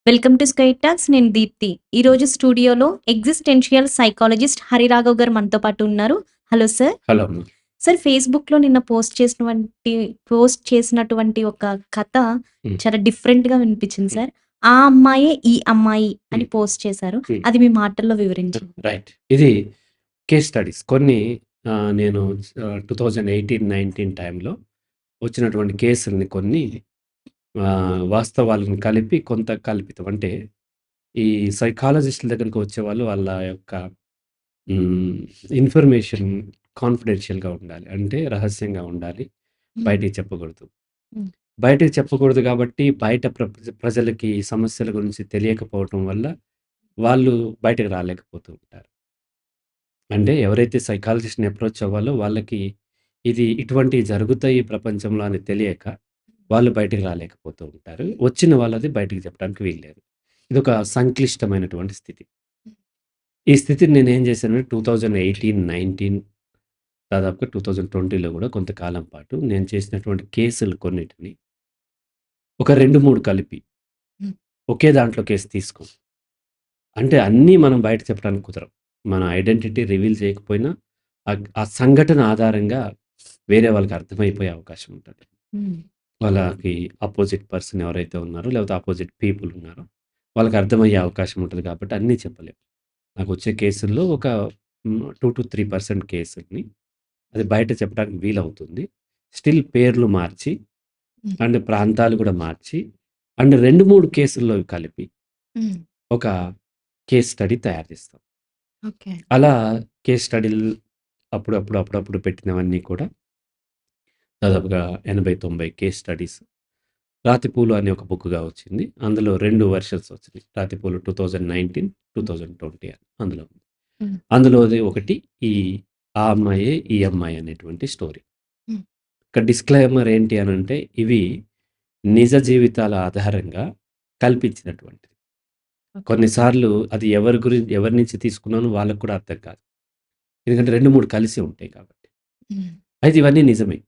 Welcome to sky talks. నేను దీప్తి. ఈరోజు స్టూడియోలో ఎగ్జిస్టెన్షియల్ సైకాలజిస్ట్ హరిరాఘవ్ గారు మనతో పాటు ఉన్నారు. Hello sir. హలో అమ్మ. సార్, ఫేస్‌బుక్‌లో నిన్న పోస్ట్ చేసినటువంటి ఒక కథ హ్మ్. చాలా డిఫరెంట్‌గా వినిపించింది హ్మ్. సార్. ఆ అమ్మాయే ఈ అమ్మాయి అని హ్మ్. పోస్ట్ చేశారు. హ్మ్. అది మీ మాటల్లో వివరించండి. రైట్. ఇది కేస్ స్టడీస్. కొన్ని నేను 2018, 19 టైంలో వచ్చినటువంటి కేసుల్ని కొన్ని వాస్తవాలను కలిపి కొంత కల్పితం. అంటే ఈ సైకాలజిస్ట్‌ల దగ్గరికి వచ్చేవాళ్ళు వాళ్ళ యొక్క హ్మ్. ఇన్ఫర్మేషన్ కాన్ఫిడెన్షియల్‌గా ఉండాలి. అంటే రహస్యంగా ఉండాలి. హ్మ్. బయటికి చెప్పకూడదు. హ్మ్. బయటకి చెప్పకూడదు కాబట్టి బయట ప్రజలకి ఈ సమస్యల గురించి తెలియకపోవటం వల్ల వాళ్ళు బయటకి రాలేకపోతూ ఉంటారు. అంటే ఎవరైతే సైకాలజిస్ట్‌ని అప్రోచ్ అవ్వాలో వాళ్ళకి ఇది ఇటువంటివి జరుగుతాయి ప్రపంచంలో అని తెలియక వాళ్ళు బయటికి రాలేకపోతూ ఉంటారు. వచ్చిన వాళ్ళది బయటికి చెప్పడానికి వీల్లేదు. ఇదొక సంక్లిష్టమైనటువంటి స్థితి. ఈ స్థితిని నేనేం చేశానంటే 2018, 19 దాదాపుగా 2020లో గూడా కొంతకాలం పాటు నేను చేసినటువంటి కేసులు కొన్నిటిని ఒక 2, 3 కలిపి హ్మ్. ఒకే దాంట్లో కేస్ తీసుకోం. అంటే అన్నీ మనం బయట చెప్పడానికి కుదరవు. మన ఐడెంటిటీ రివీల్ చేయకపోయినా ఆ సంఘటన ఆధారంగా వేరే వాళ్ళకి అర్థమైపోయే అవకాశం ఉంటది. హ్మ్. వాళ్ళకి అపోజిట్ పర్సన్ ఎవరైతే ఉన్నారో, లేకపోతే అపోజిట్ పీపుల్ ఉన్నారో, వాళ్ళకి అర్థమయ్యే అవకాశం ఉంటది కాబట్టి అన్నీ చెప్పలేం. నాకొచ్చే కేసుల్లో ఒక 2-3% కేసుల్ని అది బయట చెప్పడానికి వీలవుతుంది. స్టిల్ పేర్లు మార్చి హ్మ్. అండ్ ప్రాంతాలు కూడా మార్చి అండ్ 2, 3 కేసుల్లో కలిపి హ్మ్. ఒక కేస్ స్టడీ తయారు చేస్తాం. ఓకే. అలా కేస్ స్టడీలు అప్పుడప్పుడు పెట్టినవన్నీ కూడా దాదాపుగా 80, 90 కేస్ స్టడీస్. 'రాతిపూలు' అనే ఒక బుక్‌గా వచ్చింది. అందులో 2 వెర్షన్స్ వచ్చినాయి. 'రాతిపూలు' 2019, 2020 అని అందులో ఉంది. హ్మ్. అందులోది ఒకటి ఈ 'ఆ అమ్మాయే ఈ అమ్మాయి' అనేటువంటి స్టోరీ. హ్మ్. ఇక్కడ డిస్క్లైమర్ ఏంటి అనంటే ఇవి నిజ జీవితాల ఆధారంగా కల్పించినటువంటిది. ఓకే. కొన్నిసార్లు అది ఎవరి నుంచి తీసుకున్నానో వాళ్ళకి కూడా అర్థం కాదు. ఎందుకంటే 2, 3 కలిసి ఉంటాయి కాబట్టి. హ్మ్. అయితే ఇవన్నీ నిజమే.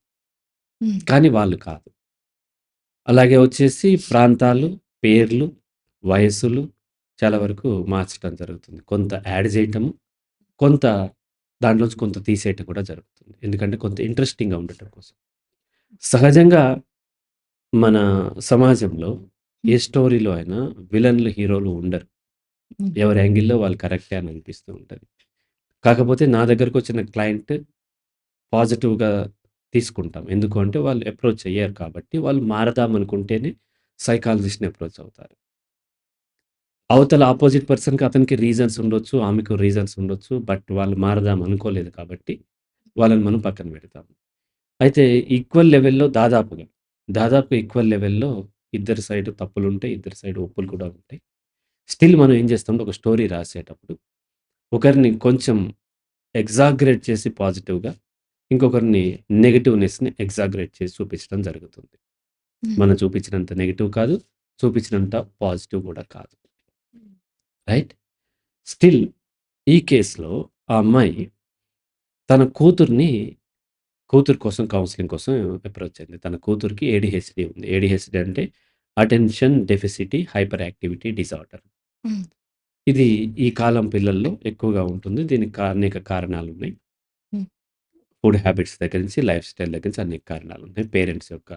హ్మ్. కానీ వాళ్ళు కాదు. అలాగే వచ్చేసి ప్రాంతాలు, పేర్లు, వయస్సులు చాలా వరకు మార్చటం జరుగుతుంది. కొంత యాడ్ చేయటము, కొంత దాంట్లోంచి కొంత తీసేయటం కూడా జరుగుతుంది. ఎందుకంటే కొంత ఇంట్రెస్టింగ్‌గా ఉండటం కోసం. సహజంగా మన సమాజంలో ఏ హ్మ్. స్టోరీలో అయినా విలన్‌లు, హీరోలు ఉండరు. హ్మ్. ఎవరి యాంగిల్‌లో వాళ్ళు కరెక్టే అని అనిపిస్తూ ఉంటది. కాకపోతే నా దగ్గరకొచ్చిన క్లయింట్ పాజిటివ్‌గా తీసుకుంటాం. ఎందుకు అంటే వాళ్ళు అప్రోచ్ అయ్యారు కాబట్టి, వాళ్ళు మారదామనుకుంటేనే సైకాలజిస్ట్‌ని అప్రోచ్ అవుతారు. అవతల అపోజిట్ పర్సన్‌కి అతనికి రీజన్స్ ఉండొచ్చు. ఆమెకు రీజన్స్ ఉండొచ్చు. బట్ వాళ్ళు మారదాం అనుకోలేదు కాబట్టి, వాళ్ళని మనం పక్కన పెడతాం. అయితే ఈక్వల్ లెవెల్‌లో దాదాపుగా ఈక్వల్ లెవెల్‌లో ఇద్దరి సైడ్ తప్పులుంటాయి. ఇద్దరి సైడ్ ఒప్పులు కూడా ఉంటాయి. స్టిల్ మనం ఏం చేస్తామంటే ఒక స్టోరీ రాసేటప్పుడు ఒకరిని కొంచెం ఎగ్జాగరేట్ చేసి పాజిటివ్‌గా, ఇంకొకరిని నెగెటివ్‌నెస్‌ని ఎగ్జాగరేట్ చేసి చూపించడం జరుగుతుంది. హ్మ్. మనం చూపించినంత నెగెటివ్ కాదు. చూపించినంత పాజిటివ్ కూడా కాదు. హ్మ్. రైట్? స్టిల్ ఈ కేస్‌లో ఆ అమ్మాయి తన కూతురు కోసం కౌన్సెలింగ్ కోసం అప్రోచ్ అయింది. తన కూతురికి ఏడీహెచ్‌డీ ఉంది. ఏడీహెచ్‌డీ అంటే attention deficit hyper activity disorder. హ్మ్. ఇది ఈ కాలం పిల్లల్లో ఎక్కువగా ఉంటుంది. దీనికి అనేక కారణాలున్నాయి. హ్మ్. ఫుడ్ హ్యాబిట్స్ దగ్గర నుంచి, లైఫ్ స్టైల్ దగ్గర నుంచి అనేక కారణాలున్నాయి. పేరెంట్స్ యొక్క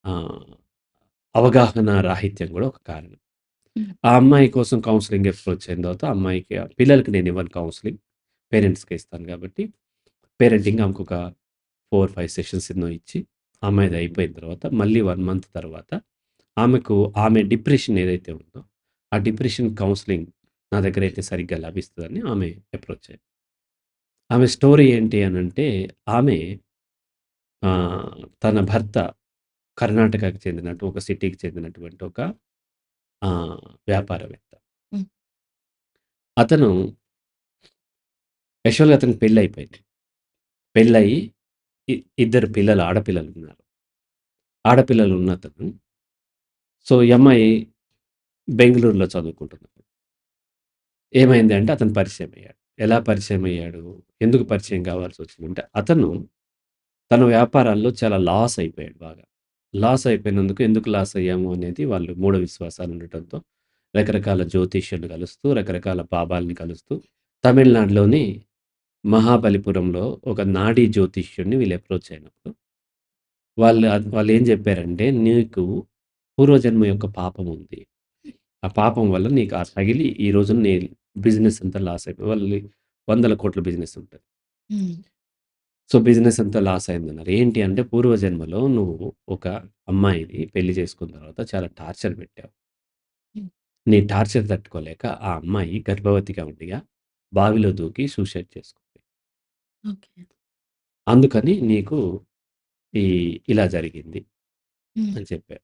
ఆహ్, అవగాహన రాహిత్యం గూడా ఒక కారణం. హ్మ్. ఆ అమ్మాయి కోసం కౌన్సెలింగ్ అప్రోచ్ అయిన తర్వాత అమ్మాయికి పిల్లలకి నేనివ్వను కౌన్సెలింగ్. పేరెంట్స్‌కే ఇస్తాను గాబట్టి, పేరెంటింగ్ ఆమెకొక 4, 5 సెషన్స్ ఎన్నో ఇచ్చి, ఆ అమ్మాయిది అయిపోయిన తర్వాత మళ్ళీ 1 మంత్ తర్వాత ఆమె డిప్రెషన్ ఏదైతే ఉందో, ఆ డిప్రెషన్ కౌన్సెలింగ్ నా దగ్గరైతే సరిగ్గా లభిస్తదని ఆమె అప్రోచ్ అయ్యింది. ఆమె స్టోరీ ఏంటి అనంటే, ఆమె తన భర్త కర్ణాటకకి చెందినట్టు ఒక సిటీకి చెందినటువంటి ఒక వ్యాపారవేత్త. హ్మ్. అతను యాక్చువల్‌గా అతనికి పెళ్లయిపోయింది. పెళ్లయ్యి ఇద్దరు ఆడపిల్లలున్నారు. ఆడపిల్లలున్నతను ఈ అమ్మాయి బెంగుళూరులో చదువుకుంటున్నప్పుడు ఏమైంది అంటే అతను పరిచయమయ్యాడు. ఎలా పరిచయమయ్యాడు? ఎందుకు పరిచయం కావాల్సొచ్చిందంటే అతను తన వ్యాపారాల్లో చాలా లాస్ అయిపోయాడు బాగా. లాస్ అయిపోయినందుకు ఎందుకు లాస్ అయ్యాము అనేది వాళ్ళు మూఢ విశ్వాసాలు ఉండటంతో రకరకాల జ్యోతిష్యుల్ని కలుస్తూ, రకరకాల బాబాల్ని కలుస్తూ, తమిళనాడులోని మహాబలిపురంలో ఒక నాడీ జ్యోతిష్యుడిని వీళ్ళు అప్రోచ్ అయినప్పుడు, వాళ్ళేం జెప్పారంటే, "నీకు పూర్వజన్మ యొక్క పాపం ఉంది. ఆ పాపం వల్ల నీకు తగిలి ఈ రోజున నీ బిజినెస్ అంతా లాస్ అయిపోయి" వాళ్ళది వందల కోట్ల బిజినెస్ ఉంటది. హ్మ్. సో, బిజినెస్ అంతా లాస్ అయిందన్నారు. ఏంటి అంటే, పూర్వజన్మలో నువ్వు ఒక అమ్మాయిని పెళ్లి చేసుకున్న తర్వాత చాలా టార్చర్ పెట్టావు. హ్మ్. నీ టార్చర్ తట్టుకోలేక ఆ అమ్మాయి గర్భవతిగా ఉండిగా బావిలో దూకి సూసైడ్ చేసుకుంది. ఓకే. అందుకని నీకు ఈ ఇలా జరిగింది హ్మ్. అని చెప్పారు.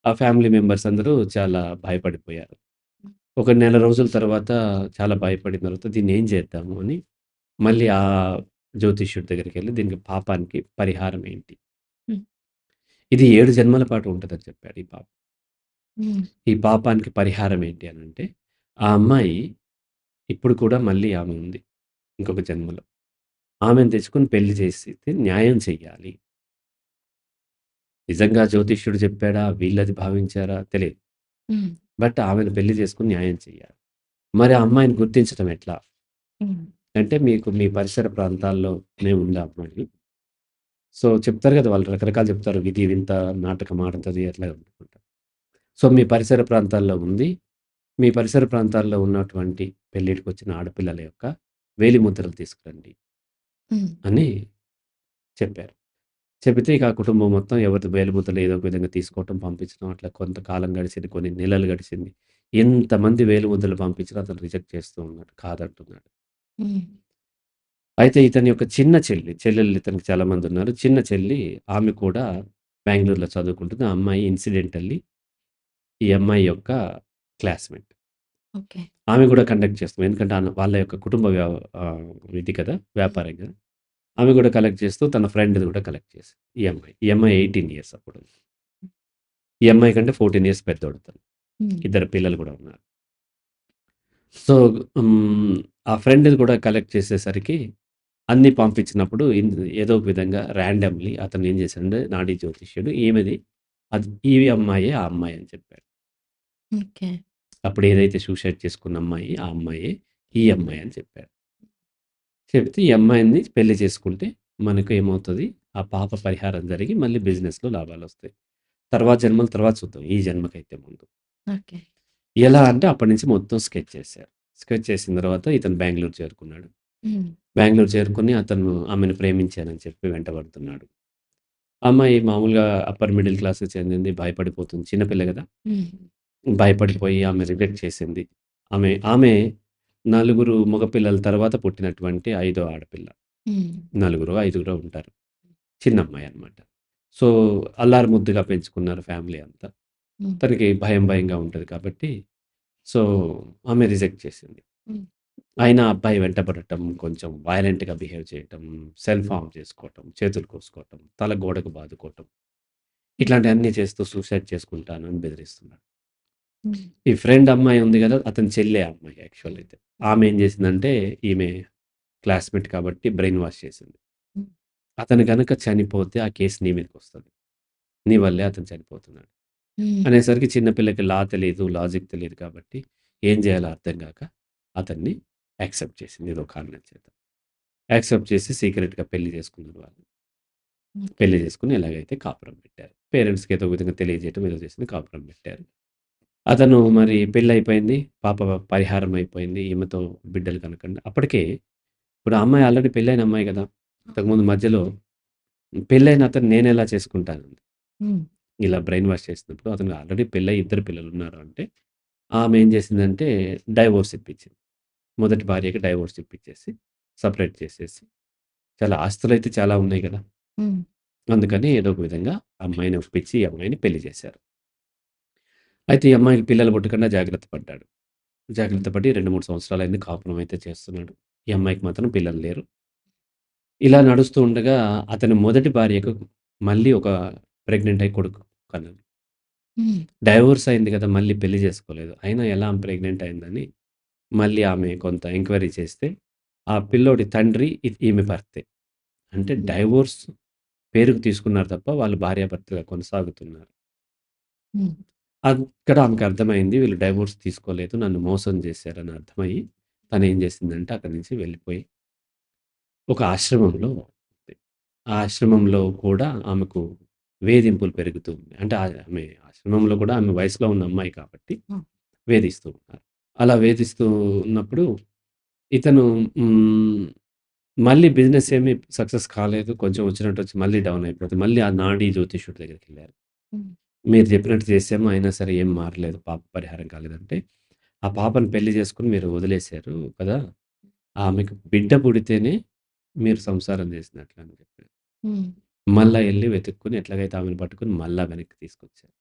ఆ ఫ్యామిలీ మెంబర్స్ అందరూ చాలా భయపడిపోయారు. హ్మ్. ఒక నెల రోజుల తర్వాత చాలా భయపడిన తర్వాత దీన్నేం చేద్దాము అని మళ్ళీ ఆ జ్యోతిష్యుడి దగ్గరికెళ్ళి దీనికి పాపానికి పరిహారం ఏంటి? హ్మ్. ఇది 7 జన్మల పాటు ఉంటదని చెప్పాడు ఈ పాపం. హ్మ్. ఈ పాపానికి పరిహారం ఏంటి అనంటే, ఆ అమ్మాయి ఇప్పుడు కూడా మళ్ళీ ఆమె ఉంది. ఇంకొక జన్మలో. ఆమెను తెచ్చుకొని పెళ్లి చేసితే న్యాయం చెయ్యాలి. నిజంగా జ్యోతిష్యుడు చెప్పాడా? వీళ్ళది భావించారా? తెలీదు. హ్మ్. బట్ ఆమెను పెళ్లి చేసుకొని న్యాయం చెయ్యాలి. మరి ఆ అమ్మాయిని గుర్తించడం ఎట్లా? హ్మ్. అంటే మీకు మీ పరిసర ప్రాంతాల్లోనే ఉంది ఆ అమ్మాయి. సో, చెప్తారు గదా! వాళ్ళు రకరకాలు చెప్తారు. విధి, వింత, నాటకం ఆడుతది అట్లా అనుకుంటా. సో, మీ పరిసర ప్రాంతాల్లో ఉంది. మీ పరిసర ప్రాంతాల్లో ఉన్నటువంటి పెళ్ళిటికొచ్చిన ఆడపిల్లల యొక్క వేలిముద్రలు తీసుకురండి హ్మ్. అని చెప్పారు. చెబితే ఇక ఆ కుటుంబం మొత్తం ఎవరిది వేలిముద్రలు ఏదో ఒక విధంగా తీసుకోవటం, పంపించడం అట్లా కొంతకాలం గడిచింది. కొన్ని నెలలు గడిచింది. ఎంతమంది వేలిముద్రలు పంపించినా అతను రిజెక్ట్ చేస్తూ ఉన్నాడు. కాదంటున్నాడు. హ్మ్. అయితే ఇతని యొక్క చిన్న చెల్లెళ్ళు ఇతనికి చాలా మందున్నారు. చిన్న చెల్లి ఆమె కూడా బెంగుళూరులో చదువుకుంటుంది. ఆ అమ్మాయి ఇన్సిడెంటల్లీ ఈ అమ్మాయి యొక్క క్లాస్‌మేట్. ఓకే. ఆమె గూడా కండక్ట్ చేస్తుంది. ఎందుకంటే వాళ్ళ యొక్క కుటుంబ ఇది కదా! హ్మ్. వ్యాపారం గదా! ఆమె గూడా కలెక్ట్ చేస్తూ తన ఫ్రెండ్‌ది గూడా కలెక్ట్ చేసింది. ఈ అమ్మాయి. ఈ అమ్మాయి 18 ఇయర్స్ అప్పుడు. ఈ అమ్మాయి కంటే 14 ఇయర్స్ పెద్దోడు తను. హ్మ్. ఇద్దరు పిల్లలు గూడా ఉన్నారు. సో, ఆ ఫ్రెండ్‌ది గూడా కలెక్ట్ చేసేసరికి అన్నీ పంపించినప్పుడు ఏదో ఒక విధంగా ర్యాండమ్‌లీ అతను ఏం చేశాడంటే నాడీ జ్యోతిష్యుడు ఈమెది ఈ అమ్మాయే ఆ అమ్మాయి అని చెప్పాడు. ఓకే. అప్పుడు ఏదైతే సూసైడ్ చేసుకున్న అమ్మాయి ఆ అమ్మాయే ఈ అమ్మాయి అని చెప్పాడు. చెప్తే ఈ అమ్మాయిని పెళ్లి చేసుకుంటే మనకు ఏమవుతది? ఆ పాప పరిహారం జరిగి మళ్ళీ బిజినెస్‌లో లాభాలొస్తాయి. తర్వాత జన్మలు తర్వాత చూద్దాం. ఈ జన్మకైతే ముందు. ఓకే. ఎలా అంటే అప్పటి నుంచి మొత్తం స్కెచ్ చేశారు. స్కెచ్ చేసిన తర్వాత ఇతను బెంగుళూరు చేరుకున్నాడు. హ్మ్. బెంగుళూరు చేరుకొని అతను ఆమెను ప్రేమించానని చెప్పి వెంటబడుతున్నాడు. అమ్మాయి మామూలుగా అప్పర్ మిడిల్ క్లాస్‌కి చెందింది. భయపడిపోతుంది. చిన్న పిల్ల గదా! హ్మ్. భయపడిపోయి ఆమె రిజెక్ట్ చేసింది. ఆమె నలుగురు మగపిల్లల తర్వాత పుట్టినటువంటి ఐదో ఆడపిల్ల. హ్మ్. నలుగురో, ఐదుగురో ఉంటారు. చిన్న అమ్మాయన్నమాట. సో, అల్లారు ముద్దుగా పెంచుకున్నారు ఫ్యామిలీ అంతా. హ్మ్. తనకి భయం భయంగా ఉంటది కాబట్టి, సో, ఆమె రిజెక్ట్ చేసింది. హ్మ్. అయినా అబ్బాయి వెంటపడటం, కొంచెం వయలెంట్‌గా బిహేవ్ చేయటం, సెల్ఫ్ హార్మ్ చేసుకోవటం, చేతులు కోసుకోవటం, తల గోడకు బాదుకోవటం, హ్మ్. ఇట్లాంటియన్నీ చేస్తూ సూసైడ్ చేసుకుంటాను అని బెదిరిస్తున్నాడు. హ్మ్. ఈ ఫ్రెండ్ అమ్మాయి ఉంది గదా! అతని చెల్లె ఆ అమ్మాయి యాక్చువల్ అయితే. ఆమె ఏం చేసిందంటే, ఈమె క్లాస్‌మేట్ కాబట్టి బ్రెయిన్ వాష్ చేసింది. హ్మ్. అతను గనక చనిపోతే ఆ కేస్ నీ మీదకొస్తది. నీ వల్లే అతను చనిపోతున్నాడు. హ్మ్. అనేసరికి చిన్న పిల్లకి లా తెలీదు, లాజిక్ తెలీదు కాబట్టి ఏం జేయాలో అర్థం గాక అతన్ని యాక్సెప్ట్ చేసింది ఏదో కారణం చేత. యాక్సెప్ట్ చేసి సీక్రెట్‌గా పెళ్లి చేసుకున్నారు వాళ్ళు. ఓకే. పెళ్లి చేసుకొని ఎలాగైతే కాపురం పెట్టారు. పేరెంట్స్‌కి ఏదో విధంగా తెలియజేయటం ఏదో చేసింది కాపురం పెట్టారు. అతను మరి పెళ్లయిపోయింది. పాప పరిహారం అయిపోయింది. ఈమెతో బిడ్డలు కనకండి. అప్పటికే ఇప్పుడు ఆ అమ్మాయి ఆల్రెడీ పెళ్లైన అమ్మాయి గదా! అంతకుముందు మధ్యలో పెళ్లైన అతన్ని నేనెలా చేసుకుంటానంది. హ్మ్. ఇలా బ్రెయిన్ వాష్ చేసినప్పుడు అతనికి ఆల్రెడీ పెళ్లయి ఇద్దరు పిల్లలున్నారు అంటే, ఆమె ఏం చేసిందంటే డైవోర్స్ ఇప్పించింది. మొదటి భార్యకి డైవోర్స్ ఇప్పించేసి, సెపరేట్ చేసేసి, చాలా ఆస్తులైతే చాలా ఉన్నాయి గదా! హ్మ్. అందుకని ఏదో ఒక విధంగా అమ్మాయిని ఒప్పించి, ఈ అమ్మాయిని పెళ్లి చేశారు. అయితే ఈ అమ్మాయికి పిల్లలు పుట్టకుండా జాగ్రత్త పడ్డాడు. జాగ్రత్త పడి 2, 3 సంవత్సరాలయింది కాపురం అయితే చేస్తున్నాడు. ఈ అమ్మాయికి మాత్రం పిల్లలు లేరు. ఇలా నడుస్తూ ఉండగా అతని మొదటి భార్యకు మళ్ళీ ఒక ప్రెగ్నెంట్ అయ్యి కొడుకు కన్నది. హ్మ్. డైవోర్స్ అయింది గదా! మళ్ళీ పెళ్లి చేసుకోలేదు. అయినా ఎలా ఆమె ప్రెగ్నెంట్ అయిందని మళ్ళీ ఆమె కొంత ఎంక్వైరీ చేస్తే, ఆ పిల్లోడి తండ్రి ఈమె భర్తే. అంటే డైవోర్స్ పేరుకు తీసుకున్నారు తప్ప వాళ్ళు భార్యాభర్తలుగా కొనసాగుతున్నారు. హ్మ్. అక్కడ ఆమెకర్థమైంది వీళ్ళు డైవోర్స్ తీసుకోలేదు. నన్ను మోసం చేశారని అర్థమయ్యి తనేం చేసిందంటే అక్కడి నుంచి వెళ్ళిపోయి ఒక ఆశ్రమంలో ఉంది. ఆ ఆశ్రమంలో కూడా ఆమెకు వేధింపులు పెరుగుతూ ఉన్నాయి. అంటే ఆమె ఆశ్రమంలో కూడా ఆమె వయసులో ఉన్న అమ్మాయి కాబట్టి హ్మ్. వేధిస్తూ ఉన్నారు. అలా వేధిస్తూ ఉన్నప్పుడు ఇతను హ్మ్, మళ్ళీ బిజినెస్ ఏమి సక్సెస్ కాలేదు. కొంచెం వచ్చినట్టొచ్చి మళ్ళీ డౌన్ అయిపోతుంది. మళ్ళీ ఆ నాడీ జ్యోతిష్యుడి దగ్గరికెళ్లారు. హ్మ్. మీరు చెప్పినట్టు చేసాము. అయినా సరే ఏం మారలేదు. పాప పరిహారం కాలేదంటే, ఆ పాపని పెళ్లి చేసుకొని మీరు వదిలేసారు కదా! ఆమెకు బిడ్డ పుడితేనే మీరు సంసారం చేసినట్లు అని చెప్పారు. హ్మ్. మళ్ళా ఎళ్లి వెతుక్కొని ఎట్లాగైతే ఆమెను పట్టుకొని మళ్ళా వెనక్కి తీసుకొచ్చారు.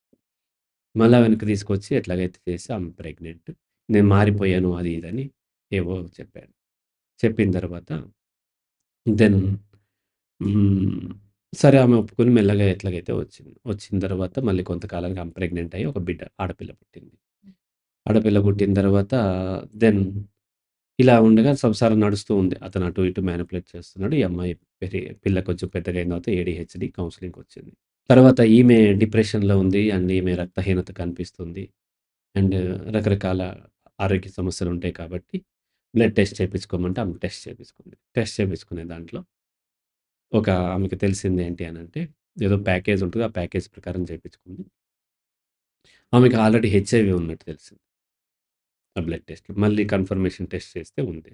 మళ్ళా వెనక్కి తీసుకొచ్చి ఎట్లాగైతే చేసి ఆమె ప్రెగ్నెంట్. నేను మారిపోయాను అది ఇది అని ఏవో చెప్పాడు. చెప్పిన తర్వాత దెన్ హ్మ్. సరే ఆమె ఒప్పుకొని మెల్లగా ఎట్లాగైతే వచ్చింది. వచ్చిన తర్వాత మళ్ళీ కొంతకాలానికి ఆమె ప్రెగ్నెంట్ అయ్యి ఒక బిడ్డ ఆడపిల్ల పుట్టింది. ఆడపిల్ల పుట్టిన తర్వాత దెన్ ఇలా ఉండగా సంసారం నడుస్తూ ఉంది. అతను అటు ఇటు మ్యానిపులేట్ చేస్తున్నాడు. ఈ అమ్మాయి పిల్ల కొంచెం పెద్దగయిన తర్వాత ఏడీహెచ్‌డీ కౌన్సెలింగ్‌కొచ్చింది. తర్వాత ఈమె డిప్రెషన్‌లో ఉంది. అండ్ ఈమె రక్తహీనత కనిపిస్తుంది. అండ్ రకరకాల ఆరోగ్య సమస్యలుంటాయి కాబట్టి బ్లడ్ టెస్ట్ చేపించుకోమంటే ఆమె టెస్ట్ చేపించుకుంది. టెస్ట్ చేపించుకునే దాంట్లో ఆమెకి తెలిసింది ఏంటి అనంటే ఏదో ప్యాకేజ్ ఉంటది. ఆ ప్యాకేజ్ ప్రకారం చేపించుకుంది. ఆమెకి ఆల్రెడీ హెచ్ఐవీ ఉన్నట్టు తెలిసింది. ఆ బ్లడ్ టెస్ట్‌లో. మళ్ళీ కన్ఫర్మేషన్ టెస్ట్ చేస్తే ఉంది.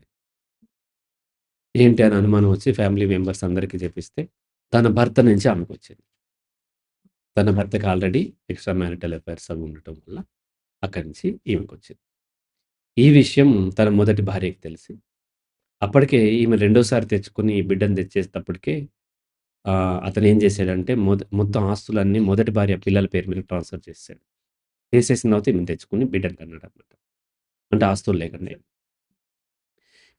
ఏంటి అని అనుమానం వచ్చి ఫ్యామిలీ మెంబర్స్ అందరికి జెపిస్తే, తన భర్త నుంచి ఆమెకొచ్చింది. తన భర్తకి ఆల్రెడీ ఎక్స్‌ట్రా మ్యారిటల్ అఫైర్స్ అవి ఉండటం వల్ల అక్కడి నుంచి ఈమెకొచ్చింది. ఈ విషయం తన మొదటి భార్యకి తెలిసి, అప్పటికే ఈమె రెండోసారి తెచ్చుకొని ఈ బిడ్డని తెచ్చేటప్పటికే అతనేం జేసాడంటే మొత్తం ఆస్తులన్నీ మొదటి భార్య పిల్లల పేరు మీద ట్రాన్స్‌ఫర్ చేసేసాడు. చేసేసిన తర్వాత ఈమెను తెచ్చుకొని బిడ్డని కన్నాడనమాట. అంటే ఆస్తులు లేకుండా.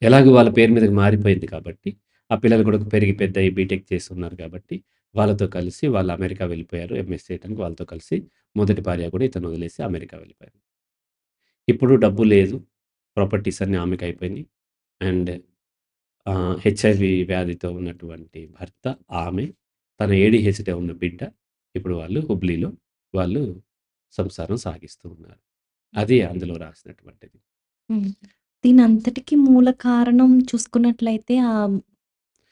ఎలాగో వాళ్ళ పేరు మీదకి మారిపోయింది కాబట్టి, ఆ పిల్లలు కూడా పెరిగి పెద్దయి బీటెక్ చేస్తున్నారు కాబట్టి, వాళ్ళతో కలిసి వాళ్ళు అమెరికా వెళ్ళిపోయారు. ఎంఎస్ చేయడానికి వాళ్ళతో కలిసి మొదటి భార్య కూడా ఇతను వదిలేసి అమెరికా వెళ్ళిపోయారు. ఇప్పుడు డబ్బు లేదు. ప్రాపర్టీస్ అన్నీ ఆమెకయిపోయినియి. అండ్ హెచ్ఐవీ వ్యాధితో ఉన్నటువంటి భర్త, ఆమె, తన ఏడీహెచ్‌తో ఉన్న బిడ్డ, ఇప్పుడు వాళ్ళు హుబ్లీలో వాళ్ళు సంసారం సాగిస్తూ ఉన్నారు. అది అందులో రాసినటువంటిది. హ్మ్. దీనంతటికి మూల కారణం చూసుకున్నట్లయితే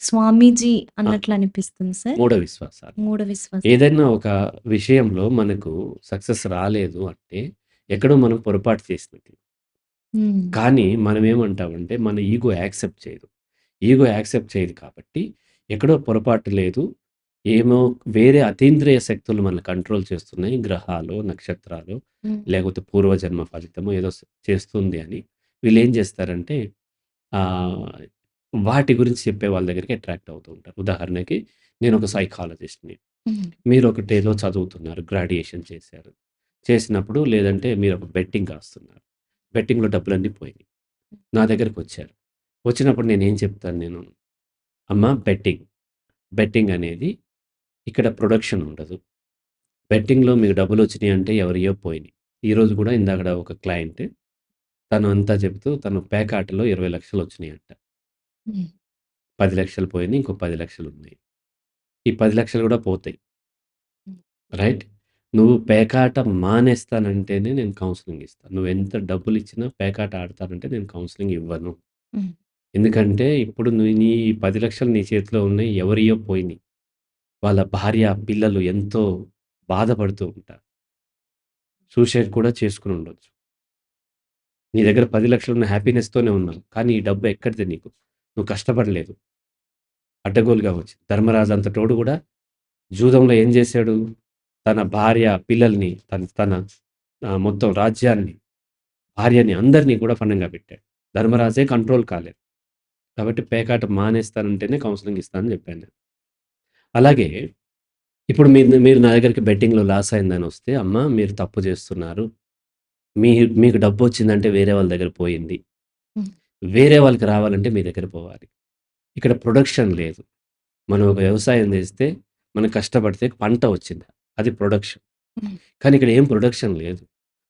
స్వామీజీ ఆ! అన్నట్లు అనిపిస్తుంది సార్. మూఢ విశ్వాసాలు. మూఢ విశ్వాసం. ఏదైనా ఒక విషయంలో మనకు సక్సెస్ రాలేదు అంటే, ఎక్కడో మనం పొరపాటు చేసినట్టు. హ్మ్. కానీ మనమేమంటామంటే, మన ఈగో యాక్సెప్ట్ చేయదు. ఈగో యాక్సెప్ట్ చేయదు కాబట్టి, ఎక్కడో పొరపాటు లేదు. ఏమో వేరే అతీంద్రియ శక్తులు మనల్ని కంట్రోల్ చేస్తున్నాయి. గ్రహాలు, నక్షత్రాలు, హ్మ్. లేకపోతే పూర్వజన్మ ఫలితమో ఏదో చేస్తుంది అని వీళ్ళేం చేస్తారంటే, ఆహ్, వాటి గురించి చెప్పే వాళ్ళ దగ్గరికి అట్రాక్ట్ అవుతూ ఉంటారు. ఉదాహరణకి నేనొక సైకాలజిస్ట్‌ని. హ్మ్. మీరొకటేదో చదువుతున్నారు. గ్రాడ్యుయేషన్ చేశారు. చేసినప్పుడు లేదంటే మీరొక బెట్టింగ్ కాస్తున్నారు. బెట్టింగ్‌లో డబ్బులన్నీ పోయినాయి. నా దగ్గరకొచ్చారు. వచ్చినప్పుడు నేనేం చెప్తాను నేను, అమ్మా బెట్టింగ్. బెట్టింగ్ అనేది ఇక్కడ ప్రొడక్షన్ ఉండదు. బెట్టింగ్‌లో మీకు డబ్బులొచ్చినియంటే ఎవరియ్యో పోయినియి. ఈరోజు కూడా ఇందాకడ ఒక క్లయింట్ తను అంతా చెప్తూ తను పేకాటలో 20,00,000 వచ్చినియంట. హ్మ్. 10,00,000 పోయినియి. ఇంకో 10,00,000 ఉన్నాయి. ఈ 10,00,000 కూడా పోతాయి. హ్మ్. రైట్. నువ్వు పేకాట మానేస్తానంటేనే నేను కౌన్సెలింగ్ ఇస్తా. నువ్వెంత డబ్బులిచ్చినా పేకాట ఆడతానంటే నేను కౌన్సెలింగ్ ఇవ్వను. హ్మ్. ఎందుకంటే ఇప్పుడు నీ 10,00,000 నీ చేతిలో ఉన్నాయి. ఎవరియ్యో పోయినియి. వాళ్ళ భార్య, పిల్లలు ఎంతో బాధపడుతూ ఉంటారు. సూసైడ్ కూడా చేసుకొనుండొచ్చు. నీ దగ్గర 10,00,000 ఉన్న హ్యాపీనెస్‌తోనే ఉన్నావు. కానీ ఈ డబ్బు ఎక్కడిది నీకు? నువ్వు కష్టపడలేదు. అడ్డగోలుగా వచ్చింది. ధర్మరాజు అంతటోడు గూడా జూదంలో ఏం జేశాడు? తన భార్య, పిల్లల్ని తన మొత్తం రాజ్యాన్ని, భార్యని అందరిని కూడా ఫణంగా పెట్టాడు. ధర్మరాజే కంట్రోల్ కాలేదు. కాబట్టి పేకాట మానేస్తానంటేనే కౌన్సెలింగ్ ఇస్తా అని జెప్పాను నేను. అలాగే ఇప్పుడు మీరు నా దగ్గరికి బెట్టింగ్‌లో లాస్ అయిందనొస్తే, అమ్మ మీరు తప్పు జేస్తున్నారు. మీకు డబ్బొచ్చిందంటే వేరే వాళ్ళ దగ్గర పోయింది. హ్మ్. వేరే వాళ్ళకి రావాలంటే మీ దగ్గర పోవాలి. ఇక్కడ ప్రొడక్షన్ లేదు. మనం ఒక వ్యవసాయం జేస్తే, మనం కష్టపడితే పంట వచ్చింది. అది ప్రొడక్షన్. హ్మ్. కానీ ఇక్కడ ఏం ప్రొడక్షన్ లేదు.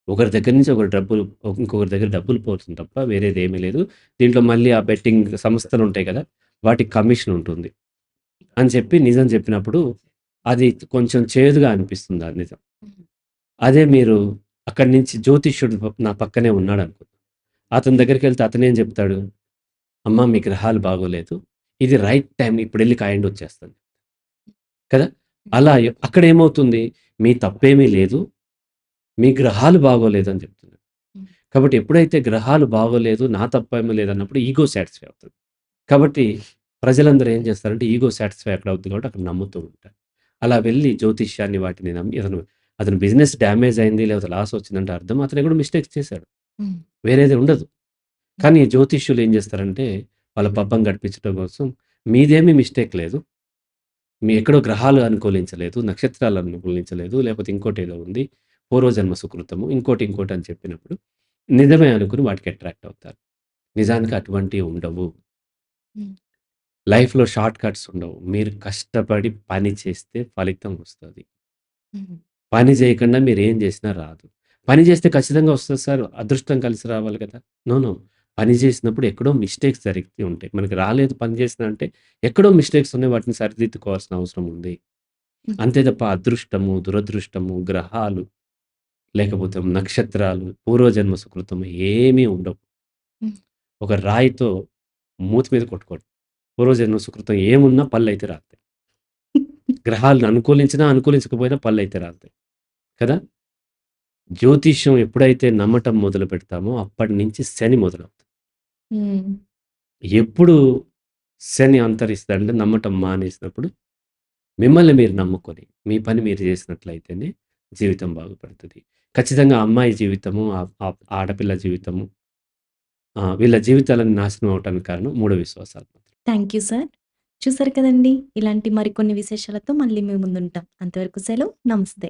ఒకరి దగ్గర నుంచి ఒకరి డబ్బులు ఇంకొకరి దగ్గర డబ్బులు పోతుంది తప్ప వేరేదేమీ లేదు. దీంట్లో మళ్ళీ ఆ బెట్టింగ్ సంస్థలుంటాయి కదా! వాటికి కమిషన్ ఉంటుంది. అని చెప్పి నిజం చెప్పినప్పుడు అది కొంచెం చేదుగా అనిపిస్తుంది ఆ నిజం. హ్మ్. అదే మీరు అక్కడి నుంచి జ్యోతిష్యుడు నా పక్కనే ఉన్నాడనుకుందాం. అతని దగ్గరికెళ్తే అతనేం చెప్తాడు? "అమ్మా మీ గ్రహాలు బాగోలేదు. ఇది రైట్ టైమ్ ఇప్పుడెళ్లి కాయండొచ్చేస్తది." కదా! అలా అక్కడేమవుతుంది? మీ తప్పేమీ లేదు. మీ గ్రహాలు బాగోలేదని చెప్తున్నాడు. హ్మ్. కాబట్టి ఎప్పుడైతే గ్రహాలు బాగోలేదు, నా తప్పేమీ లేదన్నప్పుడు ఈగో సాటిస్ఫై అవుతది. కాబట్టి ప్రజలందరూ ఏం చేస్తారంటే ఈగో సాటిస్ఫై ఎక్కడ అవుద్ది కాబట్టి అక్కడ నమ్ముతూ ఉంటారు. అలా వెళ్ళి జ్యోతిష్యాన్ని వాటిని నమ్మి అతను బిజినెస్ డ్యామేజ్ అయింది లేకపోతే లాస్ వచ్చిందంటే అర్థం అతను ఎక్కడో మిస్టేక్స్ చేశాడు. హ్మ్. వేరేది ఉండదు. కానీ జ్యోతిష్యులు ఏం చేస్తారంటే వాళ్ళ పబ్బం గడిపించడం కోసం మీదేమీ మిస్టేక్ లేదు. మీ ఎక్కడో గ్రహాలు అనుకూలించలేదు, నక్షత్రాలు అనుకూలించలేదు, లేకపోతే ఇంకోటేదో ఉంది. పూర్వజన్మ సుకృతము, ఇంకోటి అని చెప్పినప్పుడు నిజమే అనుకుని వాటికి అట్రాక్ట్ అవుతారు. నిజానికి అటువంటివి ఉండవు. హ్మ్. లైఫ్‌లో షార్ట్ కట్స్ ఉండవు. మీరు కష్టపడి పని చేస్తే ఫలితం వస్తది. హ్మ్. పని చేయకుండా మీరేం చేసినా రాదు. పని చేస్తే ఖచ్చితంగా వస్తది సార్. అదృష్టం కలిసి రావాలి కదా! నో. నో. పని చేసినప్పుడు ఎక్కడో మిస్టేక్స్ జరిగి ఉంటాయి. మనకి రాలేదు పని చేసినా అంటే ఎక్కడో మిస్టేక్స్ ఉన్నాయి. వాటిని సరిదిద్దుకోవాల్సిన అవసరం ఉంది. హ్మ్. అంతే తప్ప అదృష్టము, దురదృష్టము, గ్రహాలు లేకపోతే నక్షత్రాలు, పూర్వజన్మ సుకృతం ఏమీ ఉండవు. హ్మ్. ఒక రాయితో మూతి మీద కొట్టుకోవడం. పూర్వజన్మ సుకృతం ఏమున్నా పళ్ళైతే రాలుతాయి. గ్రహాలను అనుకూలించినా, అనుకూలించకపోయినా పళ్ళైతే రాలుతాయి. కదా! జ్యోతిష్యం ఎప్పుడైతే నమ్మటం మొదలుపెడతామో అప్పటినుంచి శని మొదలవుతుంది. హ్మ్. ఎప్పుడు శని అంతరిస్తాడంటే నమ్మటం మానేసినప్పుడు మిమ్మల్ని మీరు నమ్ముకొని, మీ పని మీరు చేసినట్లయితేనే జీవితం బాగుపడుతది. ఖచ్చితంగా అమ్మాయి జీవితము, ఆడపిల్ల జీవితము వీళ్ళ జీవితాలన్నీ నాశనం అవ్వటానికి కారణం మూఢ విశ్వాసాలు. Thank you sir. చూసారు కదండీ! ఇలాంటి మరికొన్ని విశేషాలతో మళ్ళీ మీ ముందుంటాం. అంతవరకు సెలవు. నమస్తే.